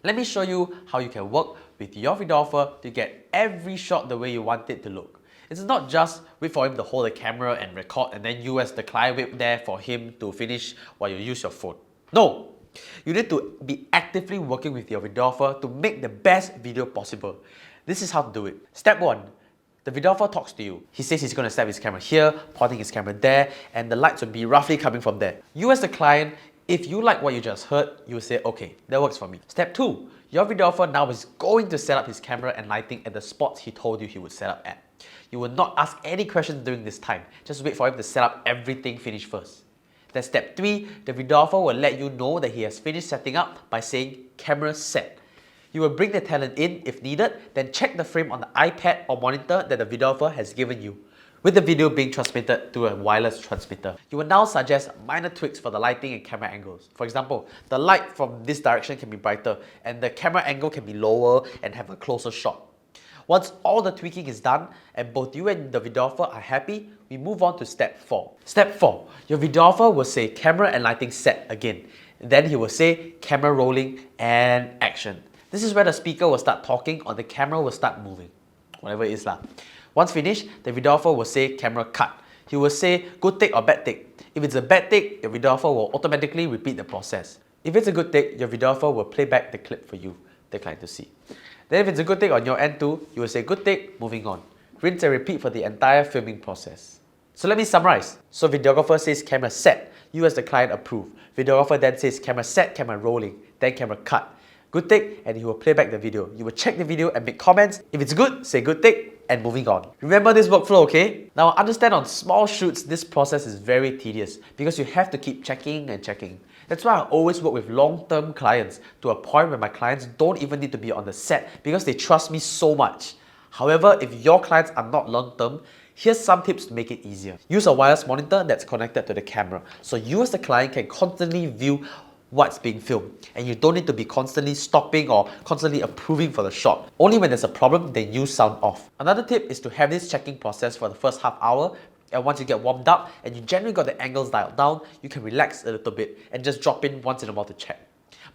Let me show you how you can work with your videographer to get every shot the way you want it to look. It's not just wait for him to hold the camera and record and then you as the client wait there for him to finish while you use your phone. No! You need to be actively working with your videographer to make the best video possible. This is how to do it. Step 1. The videographer talks to you. He says he's going to set his camera here, pointing his camera there, and the lights will be roughly coming from there. You as the client, if you like what you just heard, you will say, okay, that works for me. Step 2. Your videographer now is going to set up his camera and lighting at the spots he told you he would set up at. You will not ask any questions during this time. Just wait for him to set up everything finished first. Then step 3, the videographer will let you know that he has finished setting up by saying camera set. You will bring the talent in if needed, then check the frame on the iPad or monitor that the videographer has given you, with the video being transmitted to a wireless transmitter. You will now suggest minor tweaks for the lighting and camera angles. For example, the light from this direction can be brighter and the camera angle can be lower and have a closer shot. Once all the tweaking is done and both you and the videographer are happy, we move on to step 4. Step 4. Your videographer will say camera and lighting set again. Then he will say camera rolling and action. This is where the speaker will start talking or the camera will start moving. Whatever it is lah. Once finished, the videographer will say camera cut. He will say good take or bad take. If it's a bad take, your videographer will automatically repeat the process. If it's a good take, your videographer will play back the clip for you, the client to see. Then if it's a good take on your end too, you will say good take, moving on. Rinse and repeat for the entire filming process. So let me summarize. So videographer says camera set, you as the client approve. Videographer then says camera set, camera rolling, then camera cut. Good take, and he will play back the video. You will check the video and make comments. If it's good, say good take, and moving on. Remember this workflow, okay? Now understand on small shoots, this process is very tedious because you have to keep checking and checking. That's why I always work with long-term clients to a point where my clients don't even need to be on the set because they trust me so much. However, if your clients are not long-term, here's some tips to make it easier. Use a wireless monitor that's connected to the camera, so you as the client can constantly view what's being filmed and you don't need to be constantly stopping or constantly approving for the shot. Only when there's a problem, then use sound off. Another tip is to have this checking process for the first half hour, and once you get warmed up and you generally got the angles dialed down, you can relax a little bit and just drop in once in a while to check.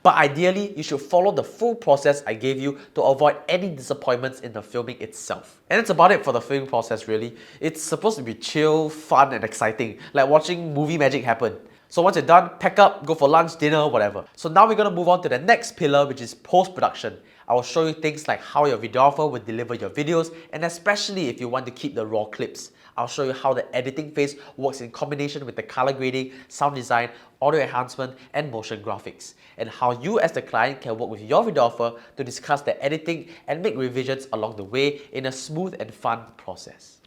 But ideally, you should follow the full process I gave you to avoid any disappointments in the filming itself. And that's about it for the filming process really. It's supposed to be chill, fun and exciting, like watching movie magic happen. So once you're done, pack up, go for lunch, dinner, whatever. So now we're going to move on to the next pillar, which is post-production. I will show you things like how your videographer will deliver your videos, and especially if you want to keep the raw clips. I'll show you how the editing phase works in combination with the color grading, sound design, audio enhancement, and motion graphics, and how you as the client can work with your videographer to discuss the editing and make revisions along the way in a smooth and fun process.